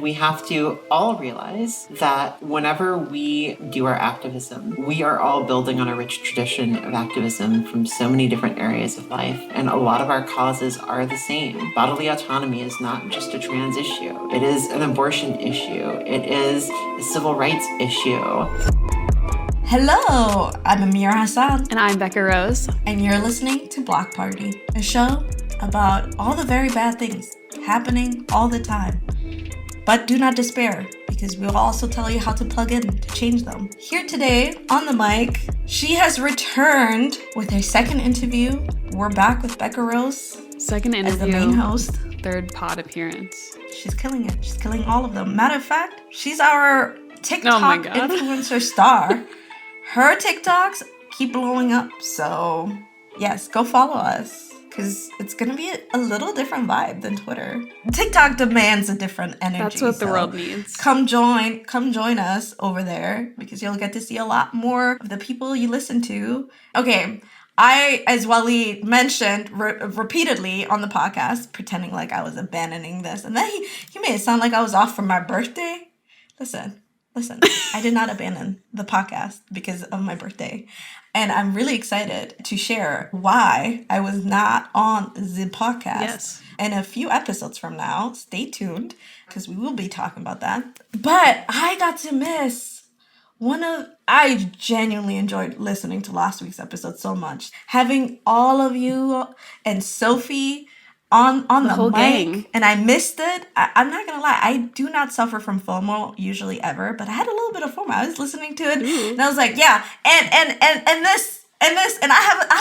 We have to all realize that whenever we do our activism, we are all building on a rich tradition of activism from so many different areas of life. And a lot of our causes are the same. Bodily autonomy is not just a trans issue. It is an abortion issue. It is a civil rights issue. Hello, I'm Amira Hassan. And I'm Becca Rose. And you're listening to Block Party, a show about all the very bad things happening all the time. But do not despair, because we'll also tell you how to plug in to change them. Here today, on the mic, she has returned with her second interview. We're back with Becca Rose. Second interview. As the main host. Third pod appearance. She's killing it. She's killing all of them. Matter of fact, she's our TikTok influencer star. Her TikToks keep blowing up. So, yes, go follow us. Because it's going to be a little different vibe than Twitter. TikTok demands a different energy. That's what the world needs. Come join us over there, because you'll get to see a lot more of the people you listen to. Okay, I, as Wally mentioned repeatedly on the podcast, pretending like I was abandoning this. And then he made it sound like I was off for my birthday. Listen, I did not abandon the podcast because of my birthday. And I'm really excited to share why I was not on the podcast. Yes. In a few episodes from now, stay tuned, because we will be talking about that. But I got to miss I genuinely enjoyed listening to last week's episode so much. Having all of you and Sophie on the whole mic, gang. And I missed it. I'm not gonna lie, I do not suffer from FOMO usually ever, but I had a little bit of FOMO. I was listening to it, and I was like, yeah, and this, and I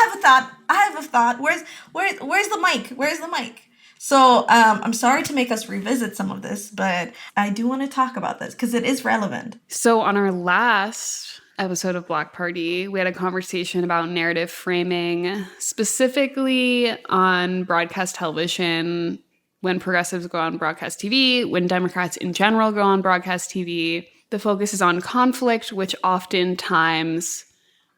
have a thought. Where's the mic? Where's the mic? So I'm sorry to make us revisit some of this, but I do want to talk about this because it is relevant. So on our last episode of Block Party, we had a conversation about narrative framing, specifically on broadcast television, when progressives go on broadcast TV, when Democrats in general go on broadcast TV. The focus is on conflict, which oftentimes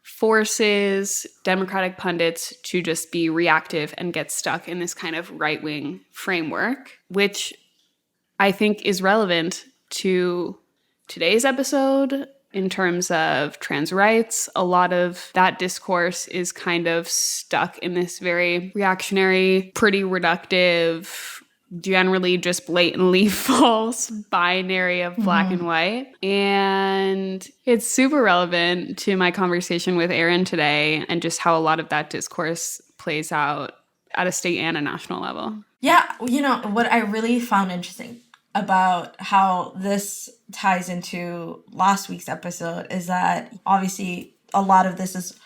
forces Democratic pundits to just be reactive and get stuck in this kind of right-wing framework, which I think is relevant to today's episode. In terms of trans rights, a lot of that discourse is kind of stuck in this very reactionary, pretty reductive, generally just blatantly false binary of black and white. And it's super relevant to my conversation with Erin today and just how a lot of that discourse plays out at a state and a national level. Yeah, what I really found interesting about how this ties into last week's episode is that obviously a lot of this is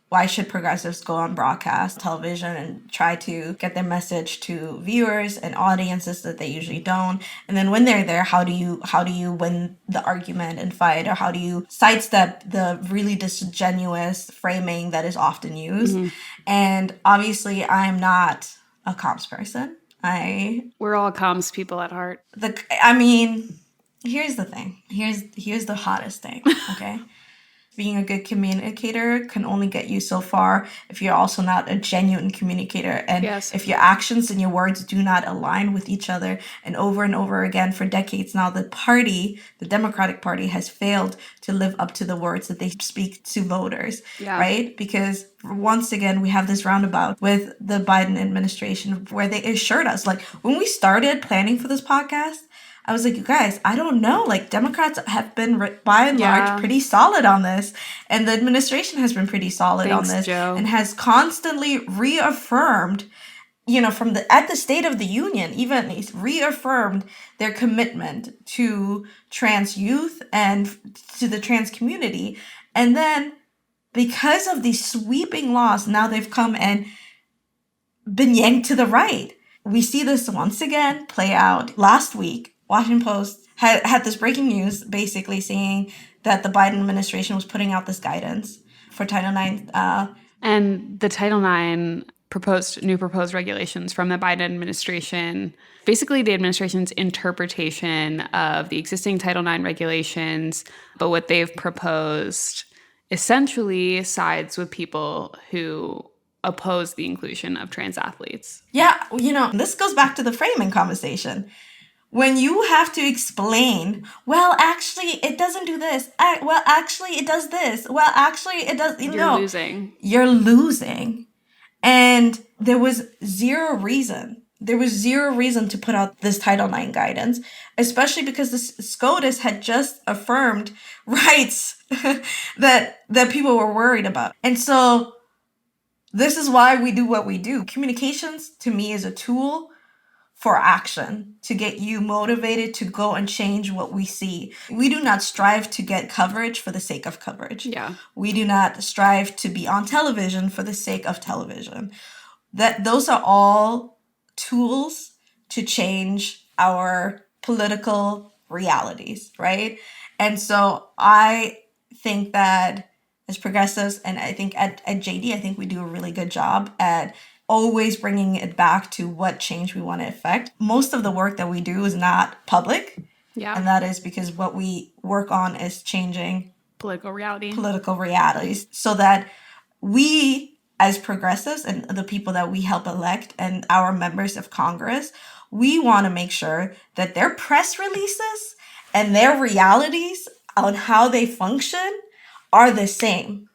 why should progressives go on broadcast television and try to get their message to viewers and audiences that they usually don't? And then when they're there, how do you win the argument and fight, or how do you sidestep the really disingenuous framing that is often used? Mm-hmm. And obviously I'm not a comms person. We're all comms people at heart. Here's the thing. Here's the hottest thing, okay? Being a good communicator can only get you so far if you're also not a genuine communicator. And yes. If your actions and your words do not align with each other. And over again, for decades now, the Democratic Party has failed to live up to the words that they speak to voters, right? Because once again, we have this roundabout with the Biden administration where they assured us, like when we started planning for this podcast, I was like, you guys, I don't know. Like, Democrats have been, by and large, pretty solid on this. And the administration has been pretty solid on this. Joe. And has constantly reaffirmed, at the State of the Union, even reaffirmed their commitment to trans youth and to the trans community. And then, because of these sweeping laws, now they've come and been yanked to the right. We see this once again play out. Last week, Washington Post had this breaking news basically saying that the Biden administration was putting out this guidance for Title IX. And the Title IX new proposed regulations from the Biden administration, basically the administration's interpretation of the existing Title IX regulations, but what they've proposed essentially sides with people who oppose the inclusion of trans athletes. Yeah, this goes back to the framing conversation. when you have to explain, well, actually, it doesn't do this. Well, actually, it does this. Well, actually, it does. You're losing. You're losing. And there was zero reason. There was zero reason to put out this Title IX guidance, especially because the SCOTUS had just affirmed rights that people were worried about. And so this is why we do what we do. Communications, to me, is a tool for action, to get you motivated to go and change what we see. We do not strive to get coverage for the sake of coverage. Yeah. We do not strive to be on television for the sake of television. Those are all tools to change our political realities, right? And so I think that as progressives, and I think at JD, I think we do a really good job at always bringing it back to what change we want to affect. Most of the work that we do is not public. Yeah. And that is because what we work on is changing political realities so that we, as progressives and the people that we help elect and our members of Congress, we want to make sure that their press releases and their realities on how they function are the same,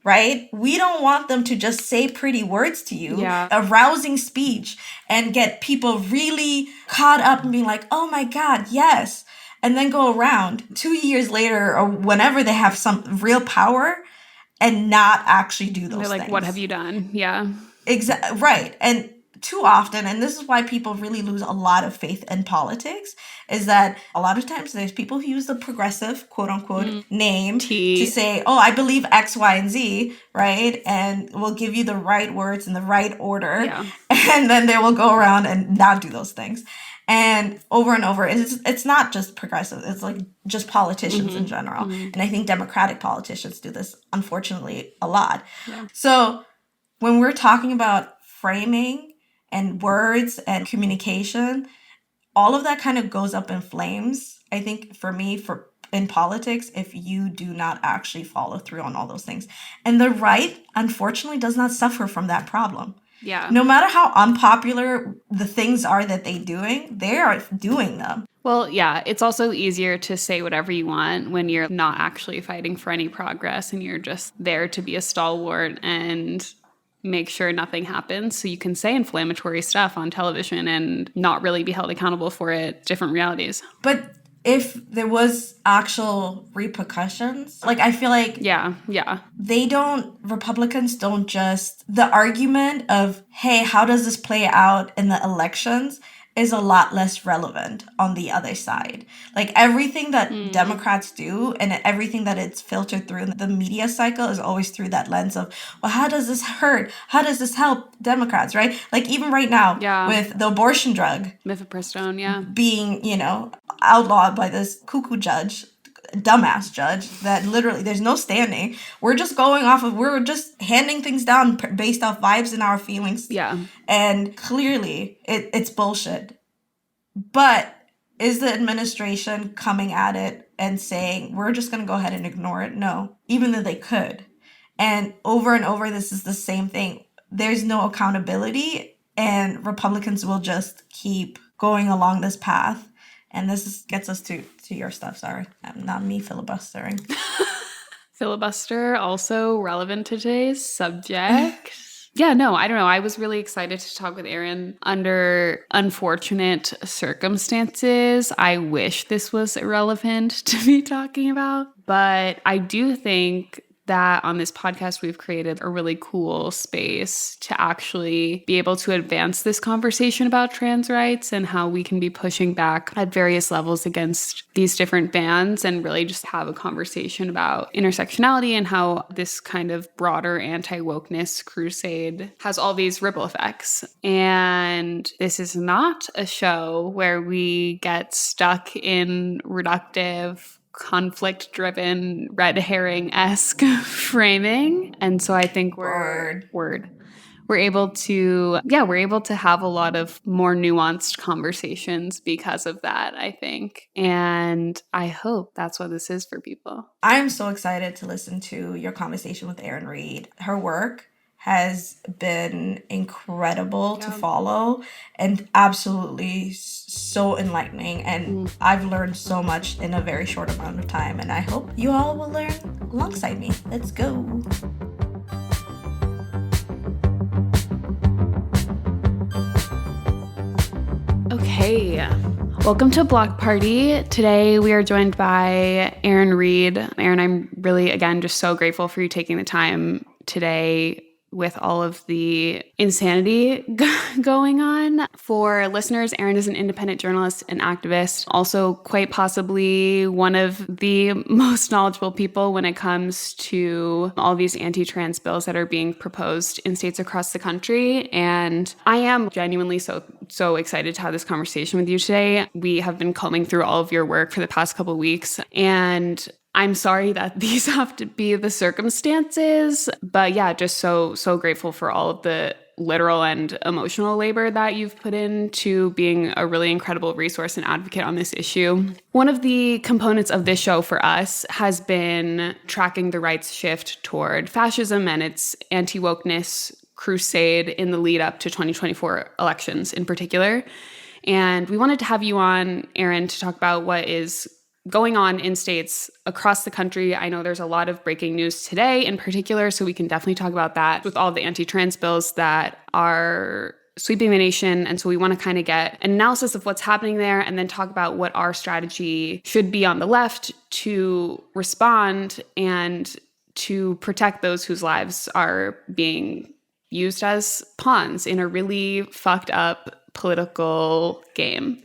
right? We don't want them to just say pretty words to you, a rousing speech, and get people really caught up and being like, oh my God, yes. And then go around 2 years later or whenever they have some real power and not actually do those things. What have you done? Yeah. Exactly. Right. And too often, and this is why people really lose a lot of faith in politics, is that a lot of times there's people who use the progressive, quote unquote, name to say, oh, I believe X, Y, and Z, right? And we'll give you the right words in the right order. Yeah. And then they will go around and not do those things. And over, it's not just progressive. It's like just politicians in general. And I think Democratic politicians do this, unfortunately, a lot. Yeah. So when we're talking about framing and words and communication, all of that kind of goes up in flames. I think for me, in politics, if you do not actually follow through on all those things. And the right, unfortunately, does not suffer from that problem. Yeah. No matter how unpopular the things are that they are doing them. Well, yeah, it's also easier to say whatever you want when you're not actually fighting for any progress and you're just there to be a stalwart and make sure nothing happens. So you can say inflammatory stuff on television and not really be held accountable for it. Different realities. But if there was actual repercussions, like I feel like Republicans don't just, the argument of, hey, how does this play out in the elections is a lot less relevant on the other side. Like everything that Democrats do and everything that it's filtered through in the media cycle is always through that lens of, well, how does this hurt? How does this help Democrats, right? Like even right now with the abortion drug. Mifepristone, being, outlawed by this cuckoo judge, dumbass judge that literally there's no standing. We're just we're just handing things down based off vibes and our feelings. Yeah. And clearly it's bullshit. But is the administration coming at it and saying, we're just going to go ahead and ignore it? No, even though they could. And over, this is the same thing. There's no accountability and Republicans will just keep going along this path. And this gets us to your stuff. Sorry, not me filibustering. Filibuster, also relevant to today's subject. Yeah, no, I don't know. I was really excited to talk with Erin under unfortunate circumstances. I wish this was irrelevant to be talking about. But I do think that on this podcast, we've created a really cool space to actually be able to advance this conversation about trans rights and how we can be pushing back at various levels against these different bans and really just have a conversation about intersectionality and how this kind of broader anti-wokeness crusade has all these ripple effects. And this is not a show where we get stuck in reductive conflict-driven, red herring-esque framing. And so I think we're able to have a lot of more nuanced conversations because of that, I think. And I hope that's what this is for people. I'm so excited to listen to your conversation with Erin Reed. Her work has been incredible to follow and absolutely so enlightening. And I've learned so much in a very short amount of time. And I hope you all will learn alongside me. Let's go. Okay. Welcome to Block Party. Today we are joined by Erin Reed. Erin, I'm really, again, just so grateful for you taking the time today with all of the insanity going on. For listeners, Erin is an independent journalist and activist, also quite possibly one of the most knowledgeable people when it comes to all these anti-trans bills that are being proposed in states across the country. And I am genuinely so excited to have this conversation with you today. We have been combing through all of your work for the past couple of weeks, and I'm sorry that these have to be the circumstances, but yeah, just so grateful for all of the literal and emotional labor that you've put into being a really incredible resource and advocate on this issue. One of the components of this show for us has been tracking the right's shift toward fascism and its anti-wokeness crusade in the lead up to 2024 elections in particular. And we wanted to have you on, Erin, to talk about what is going on in states across the country. I know there's a lot of breaking news today in particular, so we can definitely talk about that with all the anti-trans bills that are sweeping the nation. And so we want to kind of get an analysis of what's happening there and then talk about what our strategy should be on the left to respond and to protect those whose lives are being used as pawns in a really fucked up political game.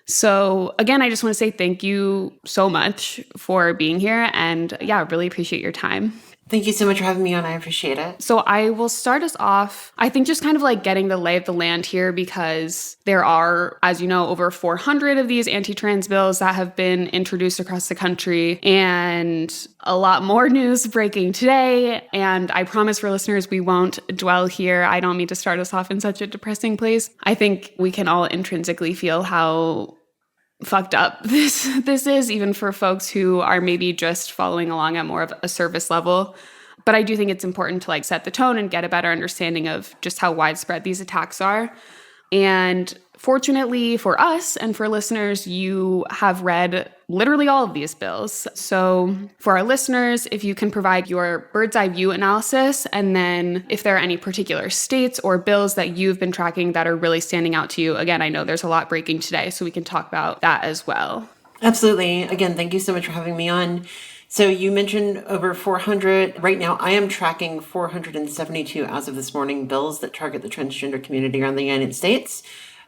So again, I just want to say thank you so much for being here, and yeah, really appreciate your time. Thank you so much for having me on. I appreciate it. So I will start us off, I think, just kind of like getting the lay of the land here, because there are, as you know, over 400 of these anti-trans bills that have been introduced across the country, and a lot more news breaking today. And I promise for listeners, we won't dwell here. I don't mean to start us off in such a depressing place. I think we can all intrinsically feel how fucked up this is, even for folks who are maybe just following along at more of a service level. But I do think it's important to like set the tone and get a better understanding of just how widespread these attacks are. And fortunately for us and for listeners, you have read literally all of these bills. So for our listeners, if you can provide your bird's eye view analysis, and then if there are any particular states or bills that you've been tracking that are really standing out to you. Again, I know there's a lot breaking today, so we can talk about that as well. Absolutely. Again, thank you so much for having me on. So you mentioned over 400. Right now, I am tracking 472 as of this morning bills that target the transgender community around the United States.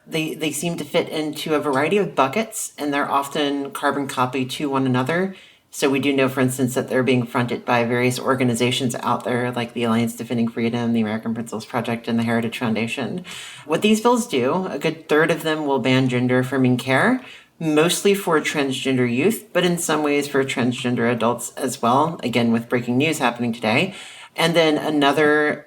They seem to fit into a variety of buckets, and they're often carbon copy to one another. So we do know, for instance, that they're being fronted by various organizations out there like the Alliance Defending Freedom, the American Principles Project, and the Heritage Foundation. What these bills do, a good third of them will ban gender-affirming care, mostly for transgender youth, but in some ways for transgender adults as well, again, with breaking news happening today. And then another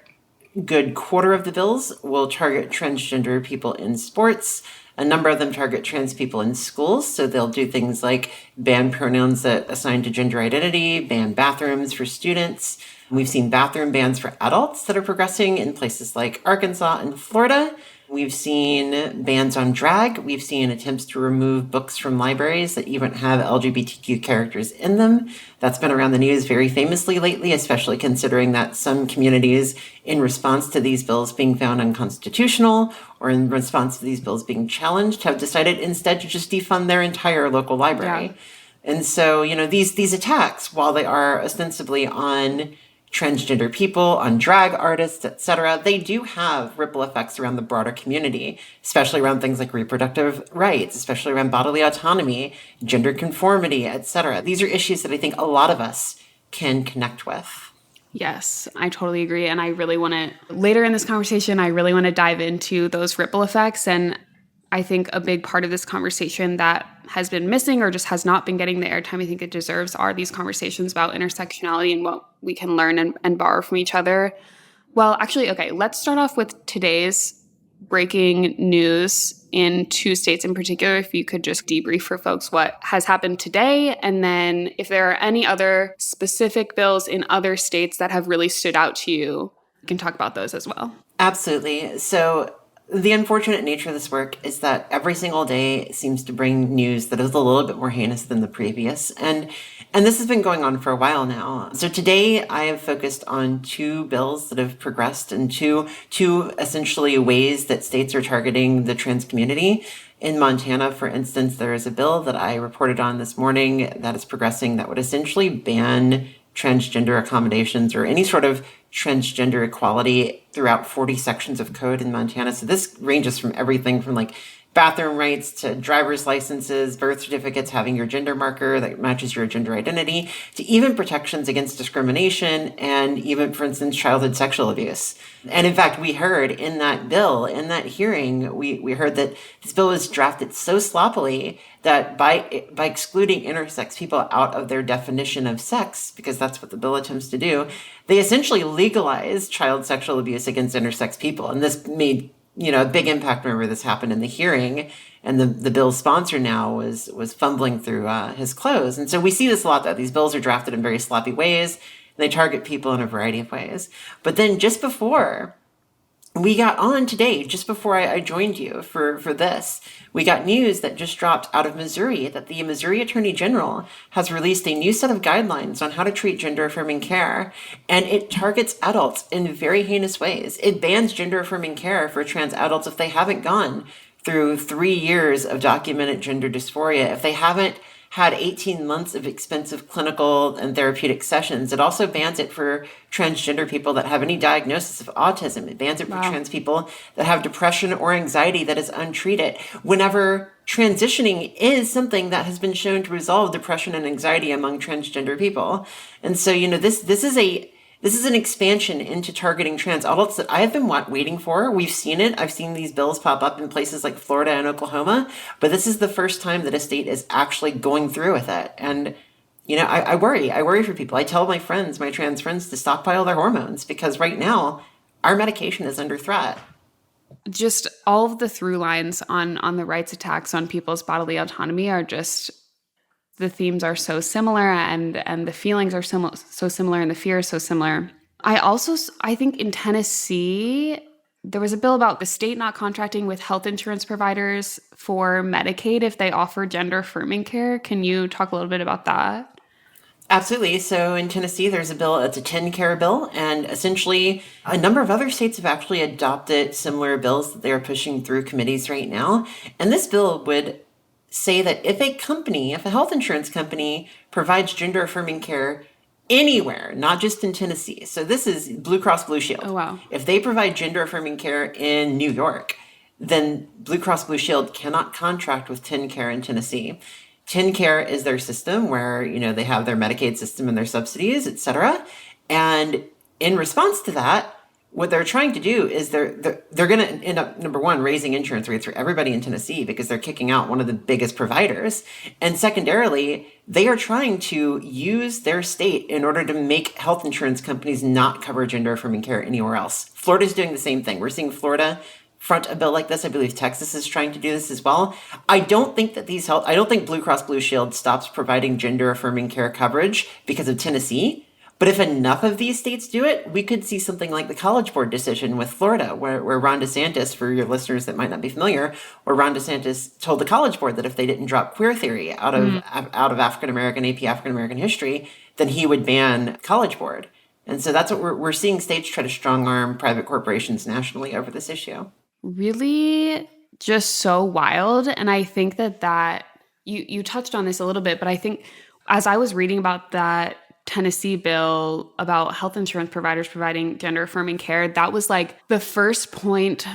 good quarter of the bills will target transgender people in sports. A number of them target trans people in schools. So they'll do things like ban pronouns that assign to gender identity, ban bathrooms for students. We've seen bathroom bans for adults that are progressing in places like Arkansas and Florida. We've seen bans on drag. We've seen attempts to remove books from libraries that even have LGBTQ characters in them. That's been around the news very famously lately, especially considering that some communities, in response to these bills being found unconstitutional or in response to these bills being challenged, have decided instead to just defund their entire local library. Yeah. And so, these attacks, while they are ostensibly on transgender people, on drag artists, etc., they do have ripple effects around the broader community, especially around things like reproductive rights, especially around bodily autonomy, gender conformity, etc. These are issues that I think a lot of us can connect with. Yes, I totally agree. And I really want to, later in this conversation, I really want to dive into those ripple effects. And I think a big part of this conversation that has been missing or just has not been getting the airtime I think it deserves are these conversations about intersectionality and what we can learn and borrow from each other. Well, actually, okay, let's start off with today's breaking news in 2 states in particular. If you could just debrief for folks what has happened today, and then if there are any other specific bills in other states that have really stood out to you We can talk about those as well. Absolutely. So the unfortunate nature of this work is that every single day seems to bring news that is a little bit more heinous than the previous. And this has been going on for a while now. So today I have focused on two bills that have progressed and two essentially ways that states are targeting the trans community. In Montana, for instance, there is a bill that I reported on this morning that is progressing that would essentially ban transgender accommodations or any sort of transgender equality throughout 40 sections of code in Montana. So this ranges from everything from like bathroom rights to driver's licenses, birth certificates, having your gender marker that matches your gender identity, to even protections against discrimination and even, for instance, childhood sexual abuse. And in fact, we heard in that bill, in that hearing, we heard that this bill was drafted so sloppily that by excluding intersex people out of their definition of sex, because that's what the bill attempts to do, they essentially legalized child sexual abuse against intersex people. And this made a big impact. Remember, this happened in the hearing, and the bill's sponsor now was fumbling through his clothes. And so we see this a lot, that these bills are drafted in very sloppy ways, and they target people in a variety of ways. But then just before we got on today, just before I joined you for this, we got news that just dropped out of Missouri that the Missouri Attorney General has released a new set of guidelines on how to treat gender-affirming care, and it targets adults in very heinous ways. It bans gender-affirming care for trans adults if they haven't gone through 3 years of documented gender dysphoria, if they haven't had 18 months of expensive clinical and therapeutic sessions. It also bans it for transgender people that have any diagnosis of autism. It bans it for trans people that have depression or anxiety that is untreated. Whenever transitioning is something that has been shown to resolve depression and anxiety among transgender people. And so, this is an expansion into targeting trans adults that I have been waiting for. We've seen it. I've seen these bills pop up in places like Florida and Oklahoma, but this is the first time that a state is actually going through with it. And, I worry. I worry for people. I tell my friends, my trans friends, to stockpile their hormones because right now our medication is under threat. Just all of the through lines on the rights attacks on people's bodily autonomy are just... the themes are so similar and the feelings are so similar and the fear is so similar. I think in Tennessee, there was a bill about the state not contracting with health insurance providers for Medicaid if they offer gender-affirming care. Can you talk a little bit about that? Absolutely. So in Tennessee, there's a bill, it's a TennCare bill, and essentially a number of other states have actually adopted similar bills that they're pushing through committees right now. And this bill would say that if a health insurance company provides gender affirming care anywhere, not just in Tennessee. So this is Blue Cross Blue Shield. Oh, wow. If they provide gender affirming care in New York, then Blue Cross Blue Shield cannot contract with TennCare in Tennessee. TennCare is their system where, they have their Medicaid system and their subsidies, et cetera. And in response to that, what they're trying to do is they're going to end up, number one, raising insurance rates for everybody in Tennessee because they're kicking out one of the biggest providers. And secondarily, they are trying to use their state in order to make health insurance companies not cover gender affirming care anywhere else. Florida's doing the same thing. We're seeing Florida front a bill like this. I believe Texas is trying to do this as well. I don't think Blue Cross Blue Shield stops providing gender affirming care coverage because of Tennessee. But if enough of these states do it, we could see something like the College Board decision with Florida, where Ron DeSantis, for your listeners that might not be familiar, where Ron DeSantis told the College Board that if they didn't drop queer theory out of African-American, AP African-American history, then he would ban College Board. And so that's what we're seeing states try to strong-arm private corporations nationally over this issue. Really just so wild. And I think that you touched on this a little bit, but I think as I was reading about that Tennessee bill about health insurance providers providing gender affirming care, that was like the first point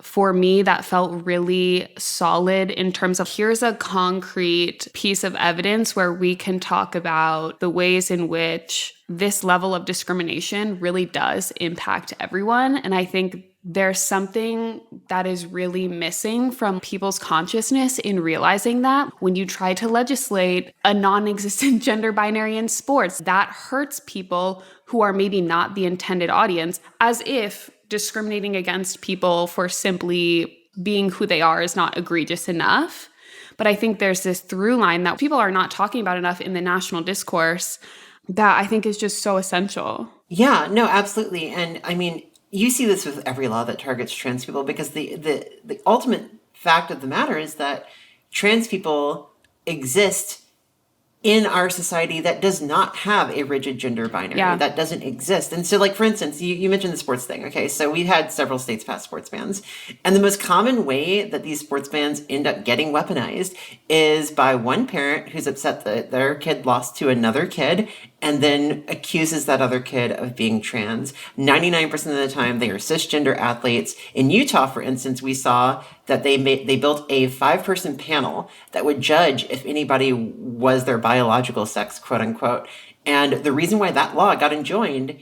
for me that felt really solid in terms of here's a concrete piece of evidence where we can talk about the ways in which this level of discrimination really does impact everyone. And I think there's something that is really missing from people's consciousness in realizing that when you try to legislate a non-existent gender binary in sports, that hurts people who are maybe not the intended audience, as if discriminating against people for simply being who they are is not egregious enough. But I think there's this through line that people are not talking about enough in the national discourse that I think is just so essential. Yeah, no, absolutely. And I mean, you see this with every law that targets trans people because the ultimate fact of the matter is that trans people exist in our society that does not have a rigid gender binary, Yeah. that doesn't exist. And so, like, for instance, you mentioned the sports thing. Okay, so we've had several states pass sports bans. And the most common way that these sports bans end up getting weaponized is by one parent who's upset that their kid lost to another kid and then accuses that other kid of being trans. 99% of the time, they are cisgender athletes. In Utah, for instance, we saw that they built a 5-person panel that would judge if anybody was their biological sex, quote unquote. And the reason why that law got enjoined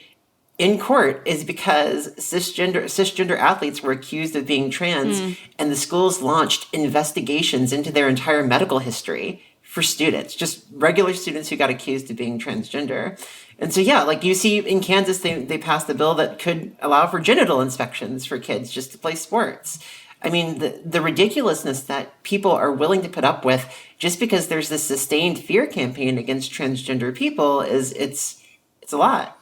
in court is because cisgender athletes were accused of being trans, and the schools launched investigations into their entire medical history for students, just regular students who got accused of being transgender. And so, yeah, like you see in Kansas, they passed a bill that could allow for genital inspections for kids just to play sports. I mean, the ridiculousness that people are willing to put up with just because there's this sustained fear campaign against transgender people it's a lot.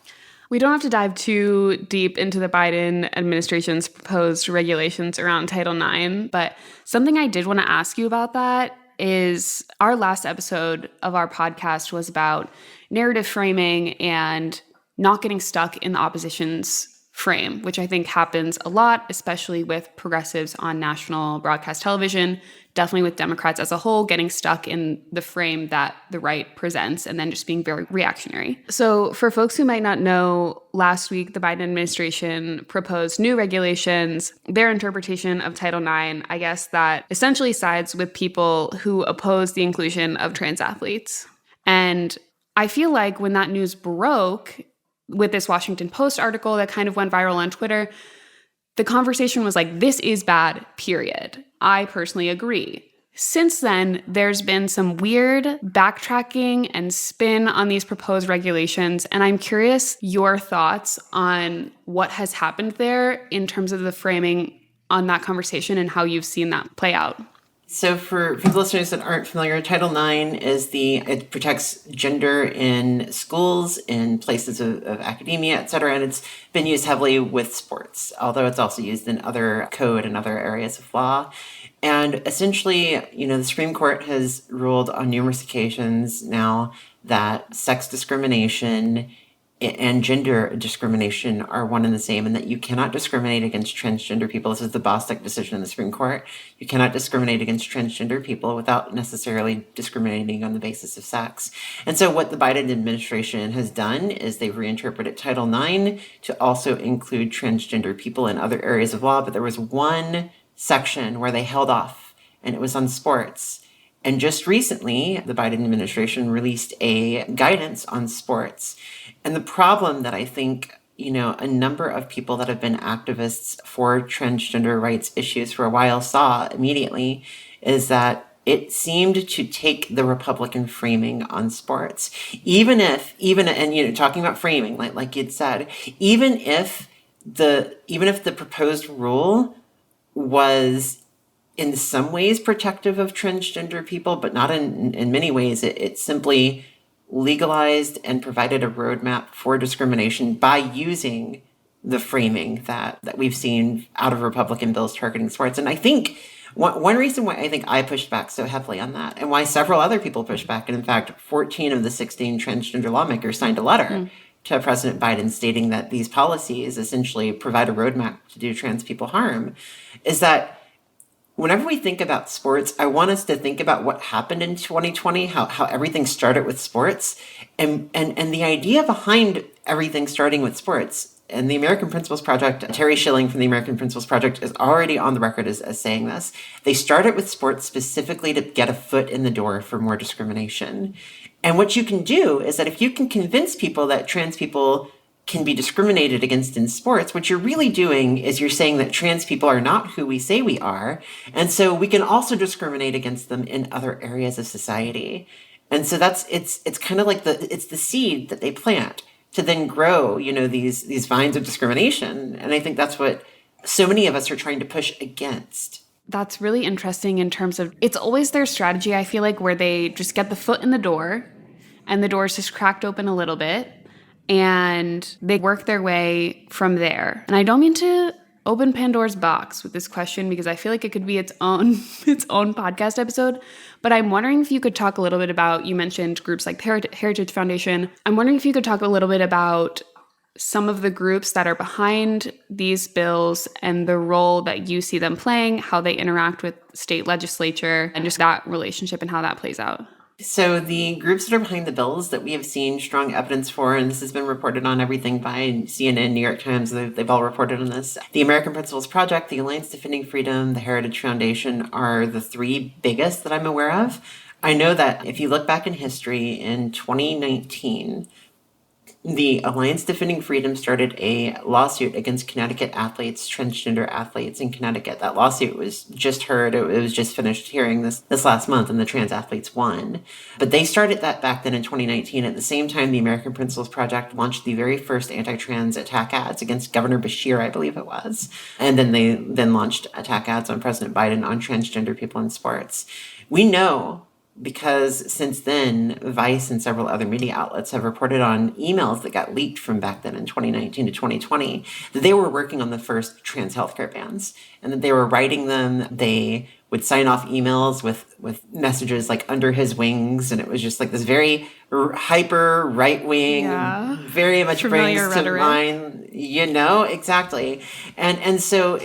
We don't have to dive too deep into the Biden administration's proposed regulations around Title IX, but something I did want to ask you about that is our last episode of our podcast was about narrative framing and not getting stuck in the opposition's frame, which I think happens a lot, especially with progressives on national broadcast television, definitely with Democrats as a whole, getting stuck in the frame that the right presents and then just being very reactionary. So for folks who might not know, last week the Biden administration proposed new regulations, their interpretation of Title IX, I guess, that essentially sides with people who oppose the inclusion of trans athletes. And I feel like when that news broke, with this Washington Post article that kind of went viral on Twitter, the conversation was like, this is bad, period. I personally agree. Since then, there's been some weird backtracking and spin on these proposed regulations, and I'm curious your thoughts on what has happened there in terms of the framing on that conversation and how you've seen that play out. So for the listeners that aren't familiar, Title IX it protects gender in schools, in places of academia, et cetera, and it's been used heavily with sports, although it's also used in other code and other areas of law. And essentially, the Supreme Court has ruled on numerous occasions now that sex discrimination and gender discrimination are one and the same, and that you cannot discriminate against transgender people. This is the Bostock decision in the Supreme Court. You cannot discriminate against transgender people without necessarily discriminating on the basis of sex. And so what the Biden administration has done is they've reinterpreted Title IX to also include transgender people in other areas of law, but there was one section where they held off, and it was on sports. And just recently, the Biden administration released a guidance on sports. And the problem that I think, a number of people that have been activists for transgender rights issues for a while saw immediately is that it seemed to take the Republican framing on sports. Talking about framing, like you'd said, even if the proposed rule was in some ways protective of transgender people, but not in many ways. It simply legalized and provided a roadmap for discrimination by using the framing that we've seen out of Republican bills targeting sports. And I think one reason why I think I pushed back so heavily on that, and why several other people pushed back, and in fact, 14 of the 16 transgender lawmakers signed a letter to President Biden stating that these policies essentially provide a roadmap to do trans people harm, is that whenever we think about sports, I want us to think about what happened in 2020, how everything started with sports, and the idea behind everything starting with sports. And the American Principles Project, Terry Schilling from the American Principles Project is already on the record as saying this. They started with sports specifically to get a foot in the door for more discrimination. And what you can do is that if you can convince people that trans people can be discriminated against in sports, what you're really doing is you're saying that trans people are not who we say we are. And so we can also discriminate against them in other areas of society. And so it's kind of like it's the seed that they plant to then grow, these vines of discrimination. And I think that's what so many of us are trying to push against. That's really interesting in terms of, it's always their strategy, I feel like, where they just get the foot in the door and the door is just cracked open a little bit. and they work their way from there. And I don't mean to open Pandora's box with this question because I feel like it could be its own podcast episode, but I'm wondering if you could talk a little bit about, you mentioned groups like Heritage Foundation. I'm wondering if you could talk a little bit about some of the groups that are behind these bills and the role that you see them playing, how they interact with state legislature, and just that relationship and how that plays out. So the groups that are behind the bills that we have seen strong evidence for, and this has been reported on everything by CNN, New York Times, they've all reported on this. The American Principles Project, the Alliance Defending Freedom, the Heritage Foundation are the three biggest that I'm aware of. I know that if you look back in history, in 2019, the Alliance Defending Freedom started a lawsuit against Connecticut athletes, transgender athletes in Connecticut. That lawsuit was just heard. It was just finished hearing this last month, and the trans athletes won. But they started that back then in 2019. At the same time, the American Principles Project launched the very first anti-trans attack ads against Governor Bashir, I believe it was. And then they launched attack ads on President Biden on transgender people in sports. We know, because since then, Vice and several other media outlets have reported on emails that got leaked from back then in 2019 to 2020, that they were working on the first trans healthcare bans, and that they were writing them. They would sign off emails with messages like "under his wings," and it was just like this very hyper right-wing, very much familiar brings to rhetoric. mind, exactly. And so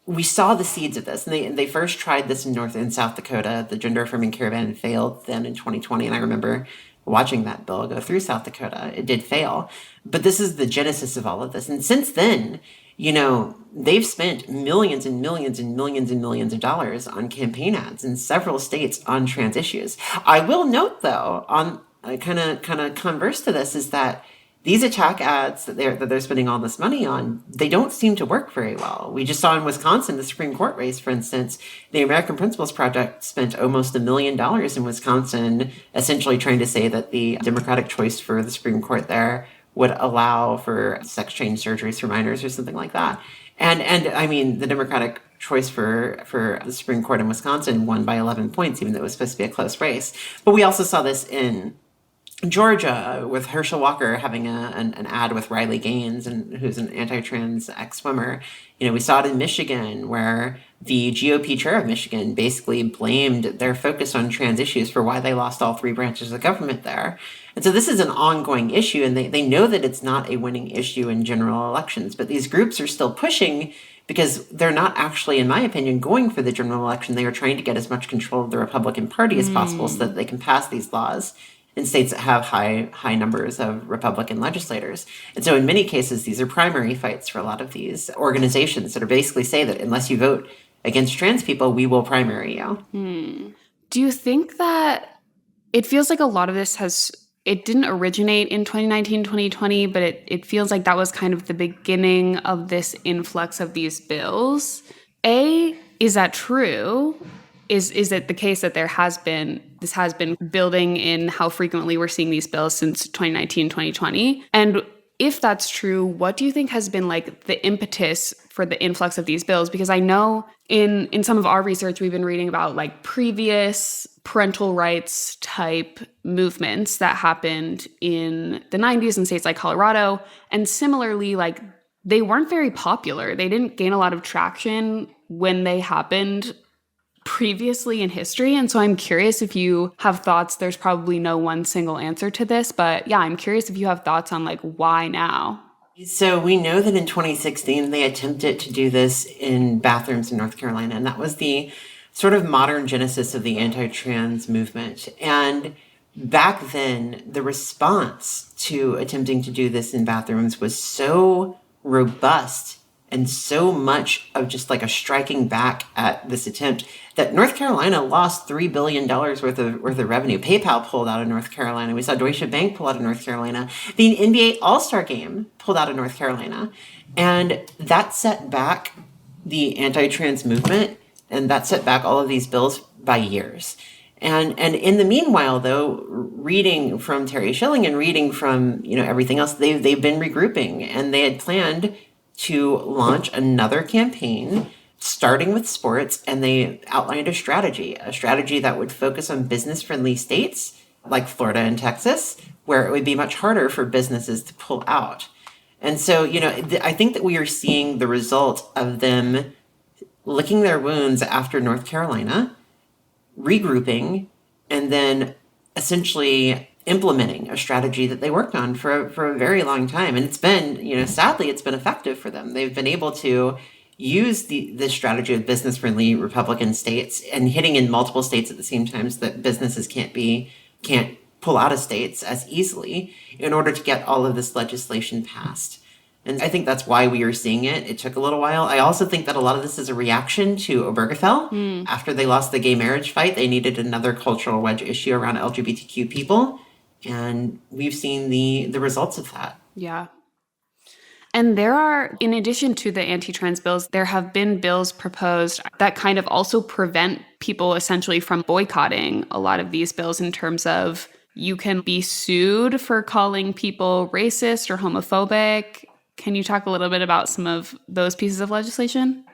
we saw the seeds of this, and they first tried this in North and South Dakota. The gender affirming care ban failed then in 2020, and I remember watching that bill go through South Dakota. It did fail, but this is the genesis of all of this. And since then, they've spent millions and millions and millions and millions of dollars on campaign ads in several states on trans issues. I will note, though, on kind of converse to this, is that these attack ads that they're spending all this money on, they don't seem to work very well. We just saw in Wisconsin, the Supreme Court race, for instance, the American Principles Project spent almost $1 million in Wisconsin, essentially trying to say that the Democratic choice for the Supreme Court there would allow for sex change surgeries for minors or something like that. And I mean, the Democratic choice for the Supreme Court in Wisconsin won by 11 points, even though it was supposed to be a close race. But we also saw this in Georgia, with Herschel Walker having an ad with Riley Gaines, and who's an anti-trans ex-swimmer. We saw it in Michigan, where the GOP chair of Michigan basically blamed their focus on trans issues for why they lost all three branches of government there. And so this is an ongoing issue, and they know that it's not a winning issue in general elections, but these groups are still pushing because they're not actually, in my opinion, going for the general election. They are trying to get as much control of the Republican Party as possible so that they can pass these laws in states that have high numbers of Republican legislators. And so in many cases, these are primary fights for a lot of these organizations that are basically say that unless you vote against trans people, we will primary you. Do you think that it feels like a lot of this it didn't originate in 2019, 2020, but it feels like that was kind of the beginning of this influx of these bills? Is that true? Is it the case that this has been building in how frequently we're seeing these bills since 2019, 2020? And if that's true, what do you think has been like the impetus for the influx of these bills? Because I know in some of our research, we've been reading about like previous parental rights type movements that happened in the 90s in states like Colorado. And similarly, like they weren't very popular. They didn't gain a lot of traction when they happened previously in history. And so I'm curious if you have thoughts. There's probably no one single answer to this, but yeah, I'm curious if you have thoughts on like why now. So we know that in 2016, they attempted to do this in bathrooms in North Carolina, and that was the sort of modern genesis of the anti-trans movement. And back then, the response to attempting to do this in bathrooms was so robust and so much of just like a striking back at this attempt that North Carolina lost $3 billion worth of revenue. PayPal pulled out of North Carolina. We saw Deutsche Bank pull out of North Carolina. The NBA All-Star Game pulled out of North Carolina. And that set back the anti-trans movement, and that set back all of these bills by years. And in the meanwhile, though, reading from Terry Schilling and reading from everything else, they've been regrouping, and they had planned to launch another campaign starting with sports, and they outlined a strategy that would focus on business-friendly states like Florida and Texas, where it would be much harder for businesses to pull out. And so, I think that we are seeing the result of them licking their wounds after North Carolina, regrouping, and then essentially implementing a strategy that they worked on for a very long time. And it's been, sadly, it's been effective for them. They've been able to use this strategy of business-friendly Republican states and hitting in multiple states at the same time so that businesses can't pull out of states as easily in order to get all of this legislation passed. And I think that's why we are seeing it. It took a little while. I also think that a lot of this is a reaction to Obergefell. After they lost the gay marriage fight, they needed another cultural wedge issue around LGBTQ people. And we've seen the results of that. Yeah. And there are, in addition to the anti-trans bills, there have been bills proposed that kind of also prevent people essentially from boycotting a lot of these bills in terms of you can be sued for calling people racist or homophobic. Can you talk a little bit about some of those pieces of legislation?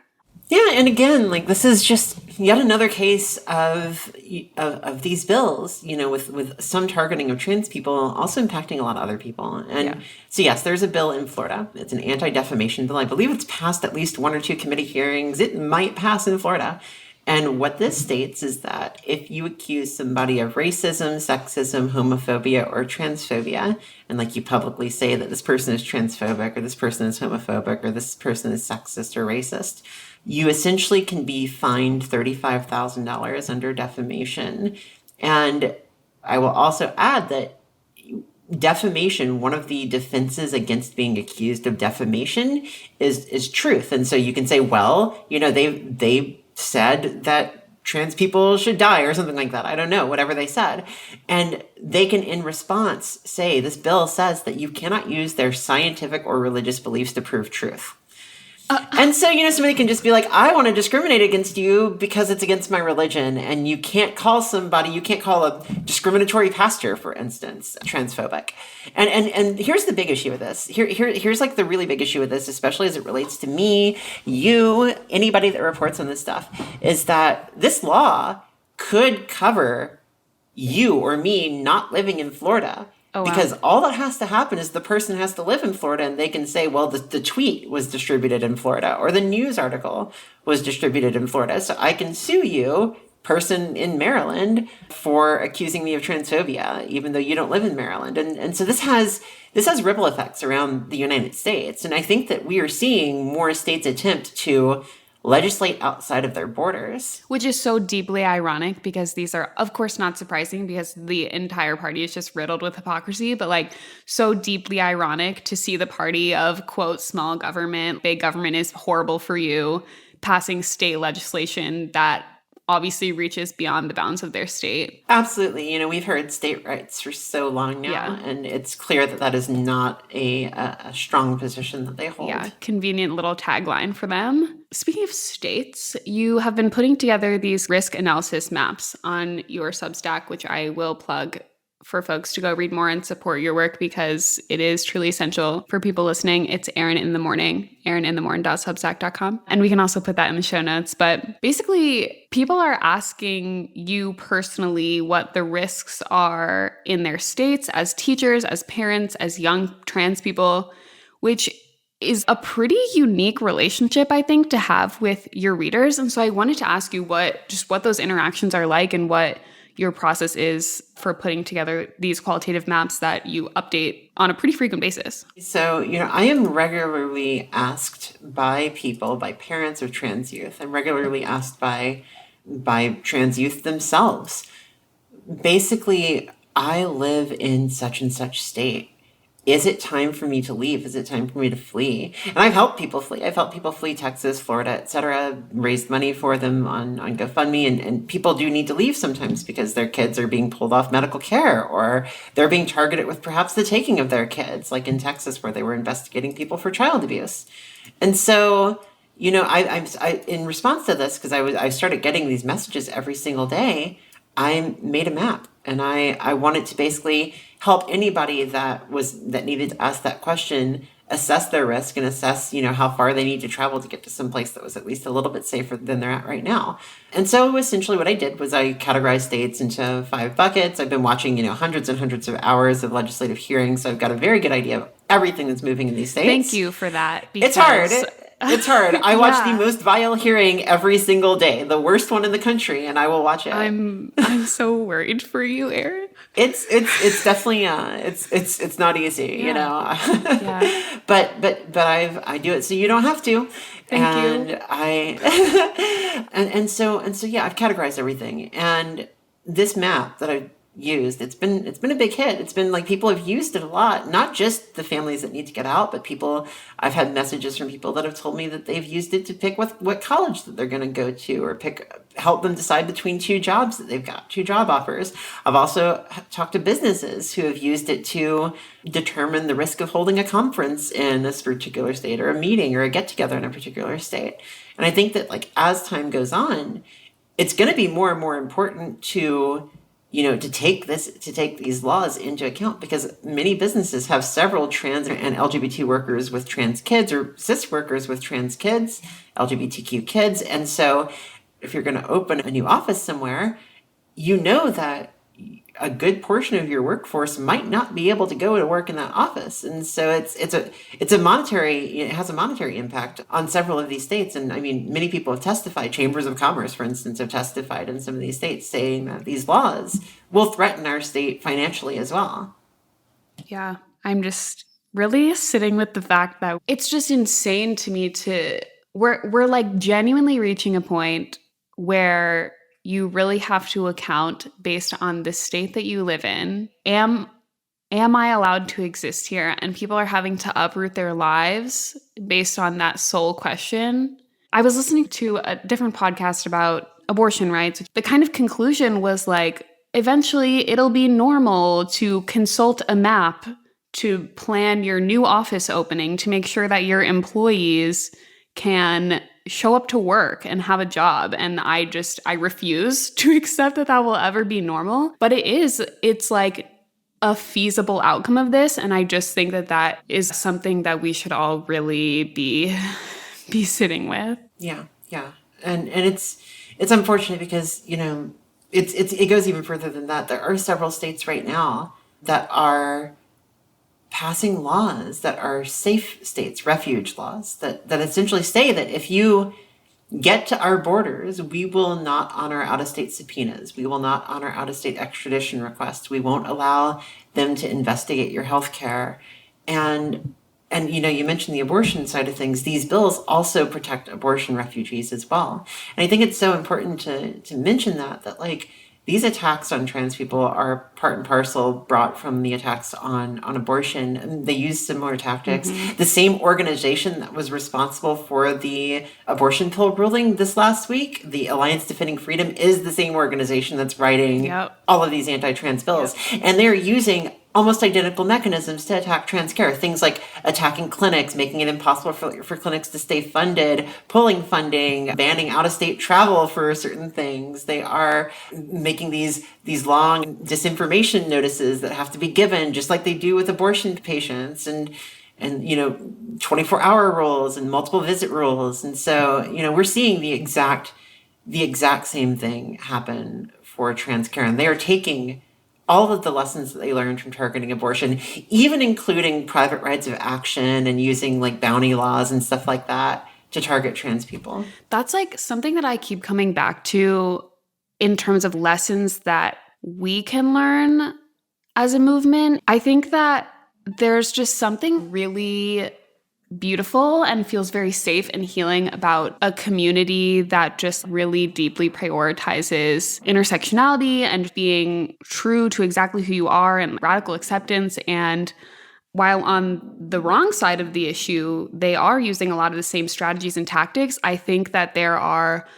Yeah, and again, this is just yet another case of these bills, with some targeting of trans people also impacting a lot of other people. And so, yes, there's a bill in Florida. It's an anti-defamation bill. I believe it's passed at least 1 or 2 committee hearings. It might pass in Florida. And what this states is that if you accuse somebody of racism, sexism, homophobia, or transphobia, and you publicly say that this person is transphobic, or this person is homophobic, or this person is sexist or racist, you essentially can be fined $35,000 under defamation. And I will also add that defamation, one of the defenses against being accused of defamation is truth. And so you can say, well, they said that trans people should die or something like that. I don't know, whatever they said. And they can, in response, say, this bill says that you cannot use their scientific or religious beliefs to prove truth. And so, somebody can just be like, I want to discriminate against you because it's against my religion. And you can't call a discriminatory pastor, for instance, transphobic. And here's the big issue with this. Here's the really big issue with this, especially as it relates to me, you, anybody that reports on this stuff, is that this law could cover you or me not living in Florida. Oh, wow. Because all that has to happen is the person has to live in Florida, and they can say, well, the tweet was distributed in Florida, or the news article was distributed in Florida. So I can sue you, person in Maryland, for accusing me of transphobia, even though you don't live in Maryland. And so this has ripple effects around the United States. And I think that we are seeing more states attempt to legislate outside of their borders. Which is so deeply ironic because these are, of course, not surprising because the entire party is just riddled with hypocrisy, but so deeply ironic to see the party of, quote, small government, big government is horrible for you, passing state legislation that obviously reaches beyond the bounds of their state. Absolutely. We've heard state rights for so long now, and it's clear that is not a strong position that they hold. Yeah, convenient little tagline for them. Speaking of states, you have been putting together these risk analysis maps on your Substack, which I will plug for folks to go read more and support your work because it is truly essential for people listening. It's Erin in the Morning, erininthe.substack.com. And we can also put that in the show notes. But basically, people are asking you personally what the risks are in their states as teachers, as parents, as young trans people, which is a pretty unique relationship, I think, to have with your readers. And so I wanted to ask you what those interactions are like and what your process is for putting together these qualitative maps that you update on a pretty frequent basis. So, I am regularly asked by parents of trans youth. I'm regularly asked by trans youth themselves. Basically, I live in such and such state. Is it time for me to leave? Is it time for me to flee? And I've helped people flee. I've helped people flee Texas, Florida, etc., raised money for them on GoFundMe. And people do need to leave sometimes because their kids are being pulled off medical care or they're being targeted with perhaps the taking of their kids, like in Texas where they were investigating people for child abuse. And so, I in response to this, because I started getting these messages every single day, I made a map. And I wanted to basically help anybody that needed to ask that question assess their risk and assess, how far they need to travel to get to some place that was at least a little bit safer than they're at right now. And so essentially what I did was I categorized states into 5 buckets. I've been watching, hundreds and hundreds of hours of legislative hearings. So I've got a very good idea of everything that's moving in these states. Thank you for that. It's hard. It's hard. I watch the most vile hearing every single day, the worst one in the country, and I will watch it. I'm so worried for you, Erin. It's definitely it's not easy, Yeah. but I do it so you don't have to. Thank you. And so yeah, I've categorized everything, and this map that I've used, it's been a big hit. It's been like people have used it a lot, not just the families that need to get out, but I've had messages from people that have told me that they've used it to pick what college that they're going to go to, or help them decide between 2 jobs that they've got, 2 job offers. I've also talked to businesses who have used it to determine the risk of holding a conference in this particular state, or a meeting or a get together in a particular state. And I think that as time goes on, it's going to be more and more important to take these laws into account, because many businesses have several trans and LGBT workers with trans kids, or cis workers with trans kids, LGBTQ kids. And so if you're going to open a new office somewhere, that a good portion of your workforce might not be able to go to work in that office. And so it has a monetary impact on several of these states. And I mean, many people have testified. Chambers of commerce, for instance, have testified in some of these states, saying that these laws will threaten our state financially as well. Yeah, I'm just really sitting with the fact that it's just insane to me we're like genuinely reaching a point where you really have to account based on the state that you live in. Am I allowed to exist here? And people are having to uproot their lives based on that sole question. I was listening to a different podcast about abortion rights. The kind of conclusion was like, eventually it'll be normal to consult a map to plan your new office opening, to make sure that your employees can show up to work and have a job. And I refuse to accept that will ever be normal. But it's like a feasible outcome of this. And I just think that is something that we should all really be sitting with. Yeah. And it's unfortunate because, it goes even further than that. There are several states right now that are passing laws that are safe states, refuge laws, that essentially say that if you get to our borders, we will not honor out-of-state subpoenas. We will not honor out-of-state extradition requests. We won't allow them to investigate your health care. And you mentioned the abortion side of things. These bills also protect abortion refugees as well. And I think it's so important to mention that these attacks on trans people are part and parcel brought from the attacks on abortion. And they use similar tactics. Mm-hmm. The same organization that was responsible for the abortion pill ruling this last week, the Alliance Defending Freedom, is the same organization that's writing all of these anti-trans bills. Yep. And they're using almost identical mechanisms to attack trans care. Things like attacking clinics, making it impossible for clinics to stay funded, pulling funding, banning out-of-state travel for certain things. They are making these long disinformation notices that have to be given, just like they do with abortion patients, and 24-hour rules and multiple visit rules. And so, we're seeing the exact same thing happen for trans care. And they are taking all of the lessons that they learned from targeting abortion, even including private rights of action and using bounty laws and stuff like that to target trans people. That's something that I keep coming back to in terms of lessons that we can learn as a movement. I think that there's just something really beautiful and feels very safe and healing about a community that just really deeply prioritizes intersectionality and being true to exactly who you are and radical acceptance. And while on the wrong side of the issue, they are using a lot of the same strategies and tactics, I think that there are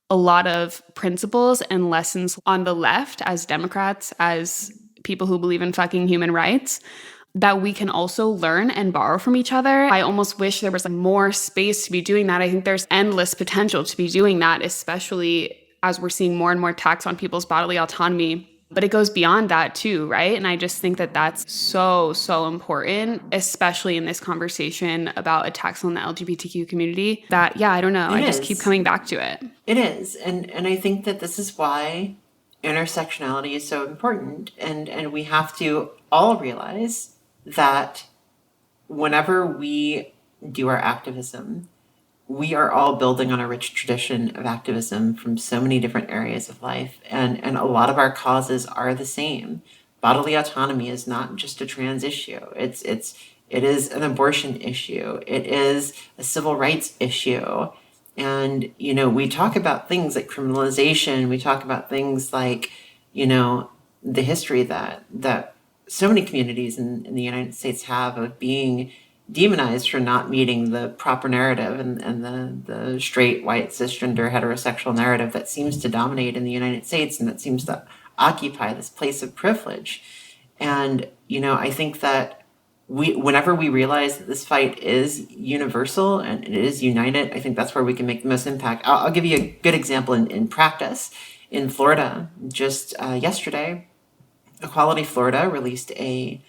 a lot of principles and lessons on the left, as Democrats, as people who believe in fucking human rights, that we can also learn and borrow from each other. I almost wish there was more space to be doing that. I think there's endless potential to be doing that, especially as we're seeing more and more attacks on people's bodily autonomy. But it goes beyond that too, right? And I just think that that's so, so important, especially in this conversation about attacks on the LGBTQ community, that, yeah, I don't know. It I just keep is. coming back to it. It is. And I think that this is why intersectionality is so important. And we have to all realize that whenever we do our activism, we are all building on a rich tradition of activism from so many different areas of life. And a lot of our causes are the same. Bodily autonomy is not just a trans issue. It is an abortion issue. It is a civil rights issue. And, we talk about things like criminalization. We talk about things like, the history that so many communities in the United States have of being demonized for not meeting the proper narrative and the straight, white, cisgender, heterosexual narrative that seems to dominate in the United States and that seems to occupy this place of privilege. And, I think that whenever we realize that this fight is universal and it is united, I think that's where we can make the most impact. I'll give you a good example in practice. In Florida, just yesterday, Equality Florida released a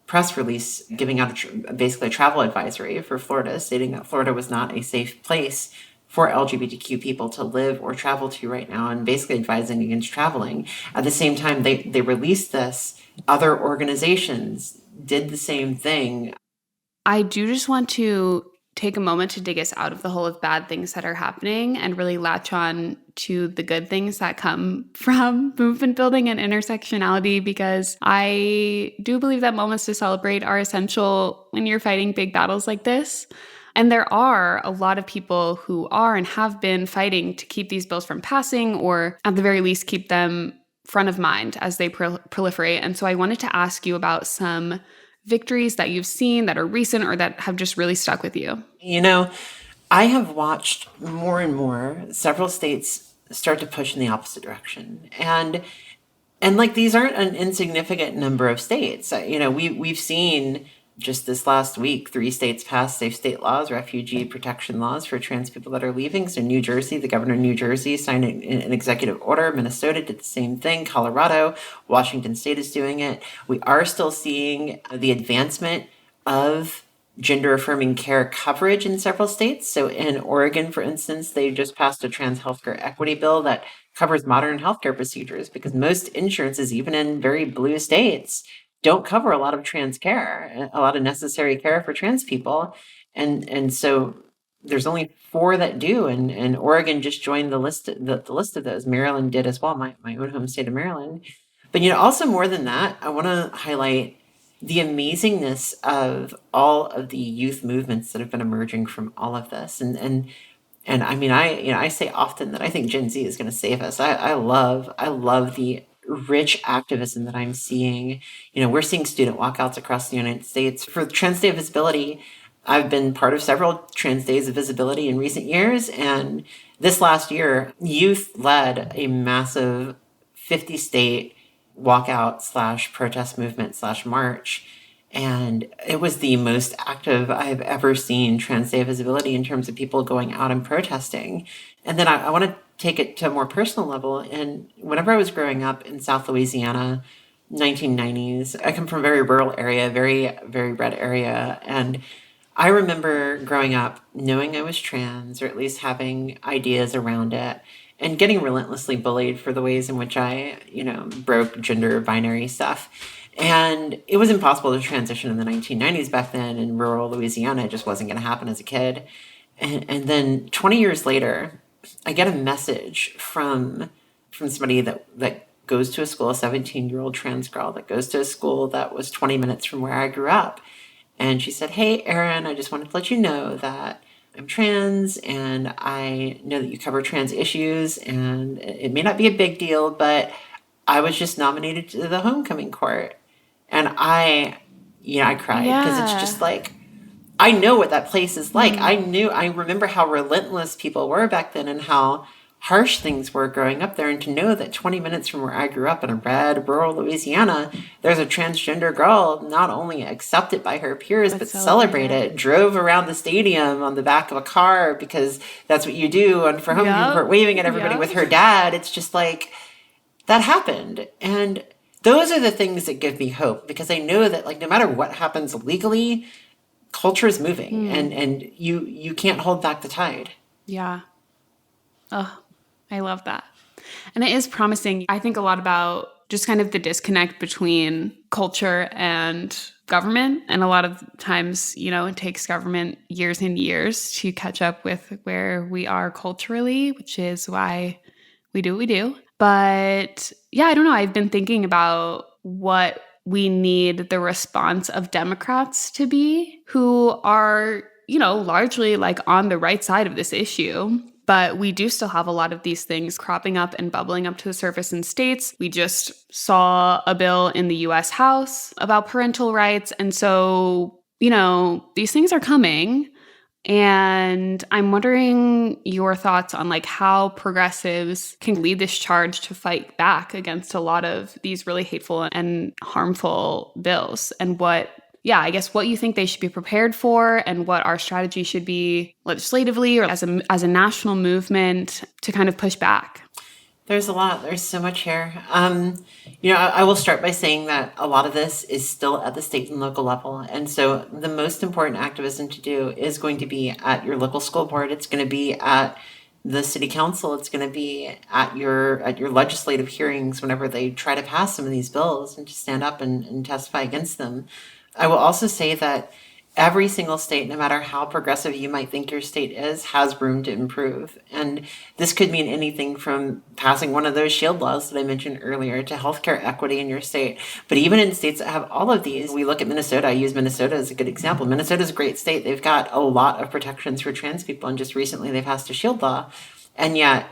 press release giving out basically a travel advisory for Florida, stating that Florida was not a safe place for LGBTQ people to live or travel to right now, and basically advising against traveling. At the same time, they released this. Other organizations did the same thing. I do just want to take a moment to dig us out of the hole of bad things that are happening and really latch on to the good things that come from movement building and intersectionality, because I do believe that moments to celebrate are essential when you're fighting big battles like this. And there are a lot of people who are and have been fighting to keep these bills from passing, or at the very least keep them front of mind as they proliferate. And so I wanted to ask you about some victories that you've seen that are recent or that have just really stuck with you. I have watched more and more several states start to push in the opposite direction. And like, these aren't an insignificant number of states. We've seen just this last week, 3 states passed safe state laws, refugee protection laws for trans people that are leaving. So New Jersey, the governor of New Jersey signed an executive order. Minnesota did the same thing. Colorado, Washington State is doing it. We are still seeing the advancement of gender affirming care coverage in several states. So in Oregon, for instance, they just passed a trans healthcare equity bill that covers modern healthcare procedures, because most insurances, even in very blue states, don't cover a lot of trans care, a lot of necessary care for trans people. And so there's only 4 that do, and Oregon just joined the list of those. Maryland did as well, my own home state of Maryland. But also, more than that, I want to highlight the amazingness of all of the youth movements that have been emerging from all of this. And I mean, I say often that I think Gen Z is going to save us. I love the rich activism that I'm seeing. We're seeing student walkouts across the United States for Trans Day of Visibility. I've been part of several Trans Days of Visibility in recent years, and this last year, youth led a massive 50-state walkout / protest movement / march. And it was the most active I've ever seen Trans Day of Visibility in terms of people going out and protesting. And then I want to take it to a more personal level. And whenever I was growing up in South Louisiana, 1990s, I come from a very rural area, very, very red area. And I remember growing up knowing I was trans, or at least having ideas around it, and getting relentlessly bullied for the ways in which I, broke gender binary stuff. And it was impossible to transition in the 1990s back then in rural Louisiana. It just wasn't going to happen as a kid. And then 20 years later, I get a message from somebody that goes to a school, a 17-year-old trans girl that goes to a school that was 20 minutes from where I grew up. And she said, "Hey, Erin, I just wanted to let you know that I'm trans, and I know that you cover trans issues, and it may not be a big deal, but I was just nominated to the homecoming court." And I cried, because it's just like, I know what that place is like. I remember how relentless people were back then and how harsh things were growing up there. And to know that 20 minutes from where I grew up in a red rural Louisiana, there's a transgender girl not only accepted by her peers, but celebrated, drove around the stadium on the back of a car, because that's what you do. And for homecoming court, waving at everybody with her dad. It's just like, that happened. And those are the things that give me hope, because I know that like no matter what happens legally, culture is moving, and you can't hold back the tide. Yeah. Oh, I love that. And it is promising. I think a lot about just kind of the disconnect between culture and government. And a lot of times, it takes government years and years to catch up with where we are culturally, which is why we do what we do. But yeah, I don't know. I've been thinking about what we need the response of Democrats to be, who are, largely like on the right side of this issue. But we do still have a lot of these things cropping up and bubbling up to the surface in states. We just saw a bill in the US House about parental rights. And so, these things are coming. And I'm wondering your thoughts on like how progressives can lead this charge to fight back against a lot of these really hateful and harmful bills, and what you think they should be prepared for, and what our strategy should be legislatively or as a national movement to kind of push back. There's a lot. There's so much here. I will start by saying that a lot of this is still at the state and local level. And so the most important activism to do is going to be at your local school board. It's going to be at the city council. It's going to be at your legislative hearings whenever they try to pass some of these bills, and to stand up and testify against them. I will also say that every single state, no matter how progressive you might think your state is, has room to improve. And this could mean anything from passing one of those shield laws that I mentioned earlier to healthcare equity in your state. But even in states that have all of these, we look at Minnesota. I use Minnesota as a good example. Minnesota's a great state. They've got a lot of protections for trans people. And just recently they passed a shield law. And yet,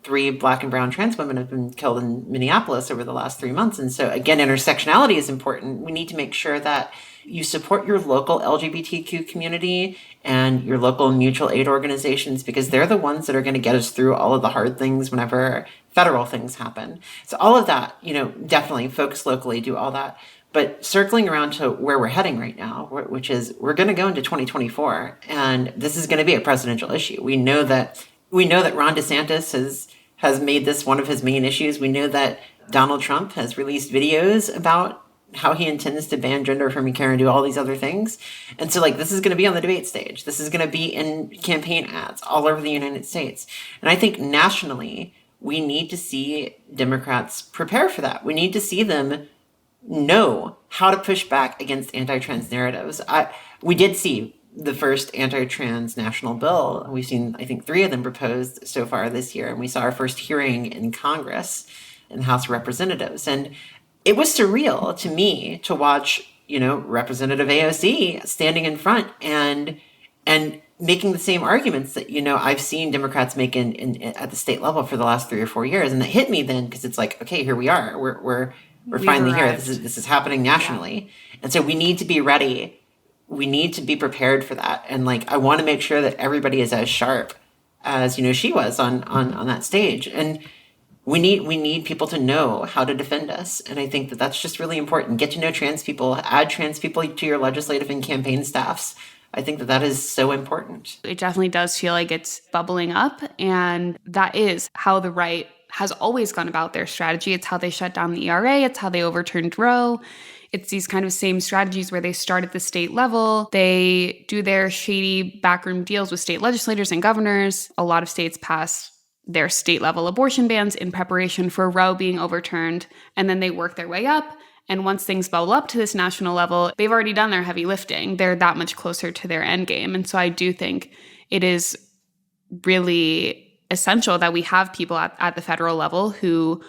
3 Black and brown trans women have been killed in Minneapolis over the last 3 months. And so again, intersectionality is important. We need to make sure that you support your local LGBTQ community and your local mutual aid organizations, because they're the ones that are going to get us through all of the hard things whenever federal things happen. So all of that, definitely focus locally, do all that. But circling around to where we're heading right now, which is we're going to go into 2024, and this is going to be a presidential issue. We know that Ron DeSantis has made this one of his main issues. We know that Donald Trump has released videos about how he intends to ban gender affirming care and do all these other things. And so this is going to be on the debate stage. This is going to be in campaign ads all over the United States. And I think nationally, we need to see Democrats prepare for that. We need to see them know how to push back against anti-trans narratives. We did see the first anti-trans national bill. We've seen, I think, 3 of them proposed so far this year. And we saw our first hearing in Congress, in the House of Representatives. And it was surreal to me to watch, Representative AOC standing in front and making the same arguments that, I've seen Democrats make at the state level for the last 3 or 4 years. And that hit me then, because it's like, okay, here we are. We're finally here. This is happening nationally. Yeah. And so we need to be ready. We need to be prepared for that. And I want to make sure that everybody is as sharp as, she was on that stage. And we need people to know how to defend us. And I think that that's just really important. Get to know trans people, add trans people to your legislative and campaign staffs. I think that is so important. It definitely does feel like it's bubbling up. And that is how the right has always gone about their strategy. It's how they shut down the ERA. It's how they overturned Roe. It's these kind of same strategies where they start at the state level. They do their shady backroom deals with state legislators and governors. A lot of states pass their state level abortion bans in preparation for Roe being overturned. And then they work their way up. And once things bubble up to this national level, they've already done their heavy lifting. They're that much closer to their end game. And so I do think it is really essential that we have people at the federal level who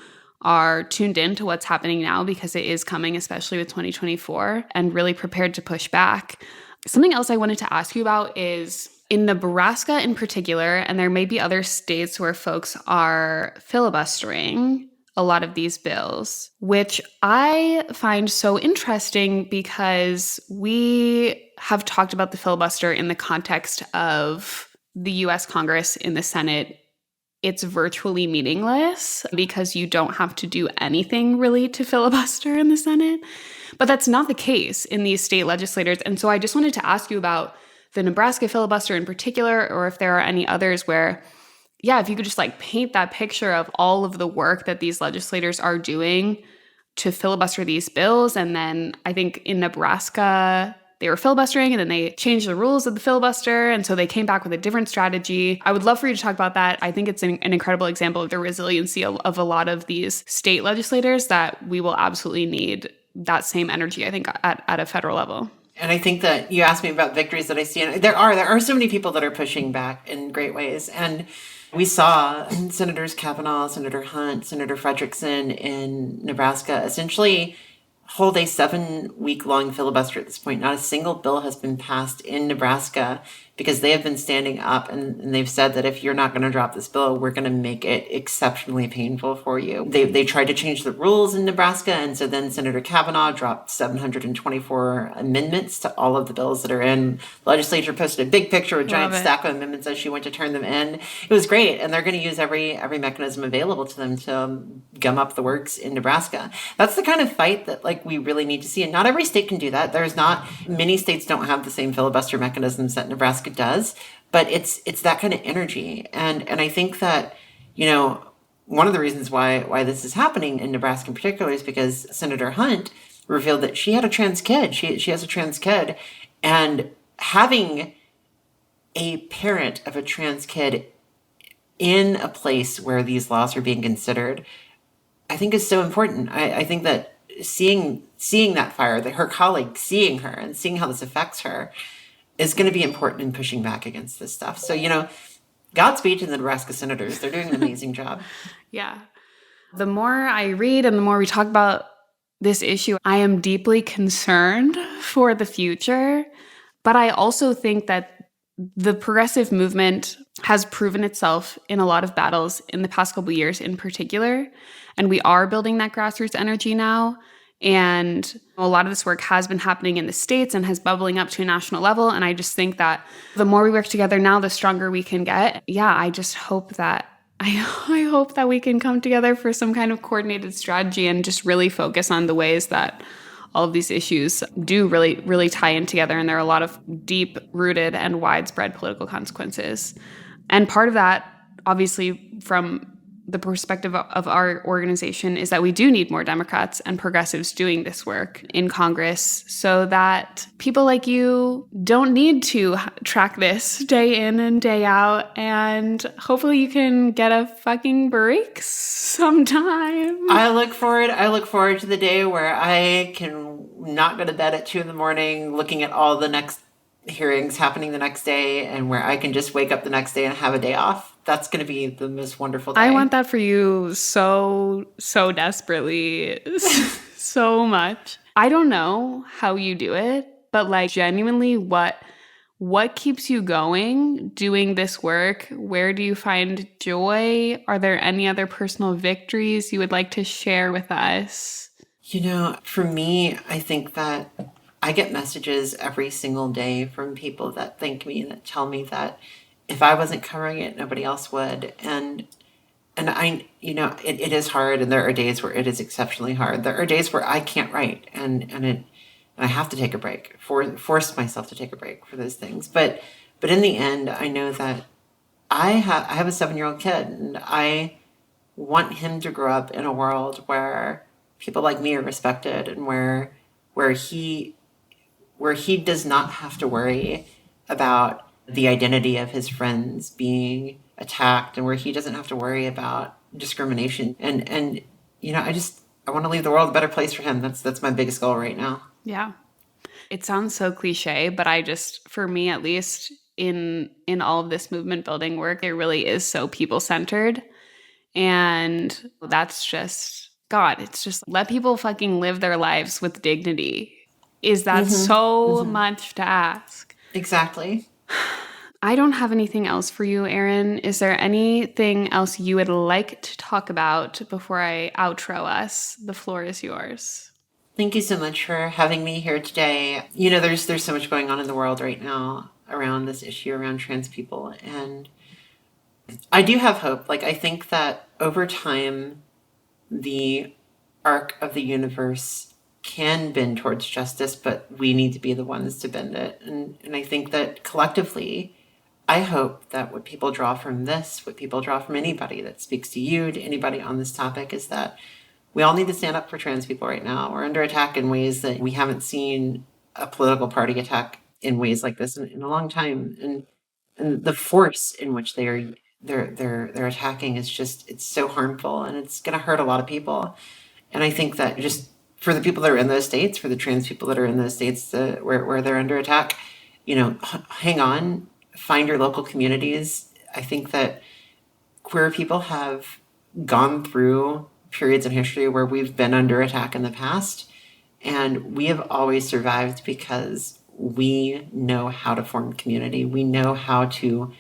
are tuned in to what's happening now, because it is coming, especially with 2024, and really prepared to push back. Something else I wanted to ask you about is in Nebraska in particular, and there may be other states where folks are filibustering a lot of these bills, which I find so interesting because we have talked about the filibuster in the context of the US Congress in the Senate. It's virtually meaningless because you don't have to do anything really to filibuster in the Senate. But that's not the case in these state legislators. And so I just wanted to ask you about the Nebraska filibuster in particular, or if there are any others where yeah, if you could just like paint that picture of all of the work that these legislators are doing to filibuster these bills. And then I think in Nebraska, they were filibustering and then they changed the rules of the filibuster. And so they came back with a different strategy. I would love for you to talk about that. I think it's an incredible example of the resiliency of a lot of these state legislators that we will absolutely need that same energy, I think, at a federal level. And I think that you asked me about victories that I see. And there are so many people that are pushing back in great ways. And we saw Senators Kavanaugh, Senator Hunt, Senator Frederickson in Nebraska essentially hold a 7-week-long filibuster at this point. Not a single bill has been passed in Nebraska because they have been standing up and they've said that if you're not going to drop this bill, we're going to make it exceptionally painful for you. They tried to change the rules in Nebraska, and so then Senator Kavanaugh dropped 724 amendments to all of the bills that are in. Legislature posted a big picture with a giant stack of amendments as she went to turn them in. It was great, and they're going to use every mechanism available to them to gum up the works in Nebraska. That's the kind of fight that like we really need to see, and not every state can do that. Many states don't have the same filibuster mechanisms that Nebraska does, but it's that kind of energy. And I think that, one of the reasons why this is happening in Nebraska in particular is because Senator Hunt revealed that she had a trans kid. She has a trans kid, and having a parent of a trans kid in a place where these laws are being considered, I think is so important. I think that seeing that fire, that her colleague seeing her and seeing how this affects her is going to be important in pushing back against this stuff. So, Godspeed to the Nebraska senators. They're doing an amazing job. Yeah. The more I read and the more we talk about this issue, I am deeply concerned for the future. But I also think that the progressive movement has proven itself in a lot of battles in the past couple of years in particular. And we are building that grassroots energy now. And a lot of this work has been happening in the States and has bubbling up to a national level. And I just think that the more we work together now, the stronger we can get. Yeah, I just hope that I hope that we can come together for some kind of coordinated strategy and just really focus on the ways that all of these issues do really, really tie in together. And there are a lot of deep-rooted and widespread political consequences. And part of that, obviously, from the perspective of our organization is that we do need more Democrats and progressives doing this work in Congress so that people like you don't need to track this day in and day out, and hopefully you can get a fucking break sometime. I look forward to the day where I can not go to bed at 2 a.m. looking at all the next hearings happening the next day, and where I can just wake up the next day and have a day off. That's going to be the most wonderful day. I want that for you so desperately, so much. I don't know how you do it, but like genuinely what keeps you going doing this work? Where do you find joy? Are there any other personal victories you would like to share with us? For me, I think that I get messages every single day from people that thank me, that tell me that if I wasn't covering it, nobody else would. And I, it is hard, and there are days where it is exceptionally hard. There are days where I can't write, and I have to take a break, force myself to take a break for those things. But in the end, I know that I have a 7-year-old kid, and I want him to grow up in a world where people like me are respected, and where he does not have to worry about the identity of his friends being attacked, and where he doesn't have to worry about discrimination. And I want to leave the world a better place for him. That's my biggest goal right now. Yeah. It sounds so cliche, but for me at least, in all of this movement building work, it really is so people-centered. And that's just, God, it's just let people fucking live their lives with dignity. Is that so much to ask? Exactly. I don't have anything else for you, Erin. Is there anything else you would like to talk about before I outro us? The floor is yours. Thank you so much for having me here today. There's so much going on in the world right now around this issue, around trans people. And I do have hope. I think that over time, the arc of the universe can bend towards justice, but we need to be the ones to bend it. And I think that collectively, I hope that what people draw from this, what people draw from anybody that speaks to you, to anybody on this topic, is that we all need to stand up for trans people right now. We're under attack in ways that we haven't seen a political party attack in ways like this in a long time. And the force in which they're attacking is just, it's so harmful, and it's going to hurt a lot of people. And I think that just for the people that are in those states, for the trans people that are in those states where they're under attack, hang on, find your local communities. I think that queer people have gone through periods in history where we've been under attack in the past, and we have always survived because we know how to form community. We know how to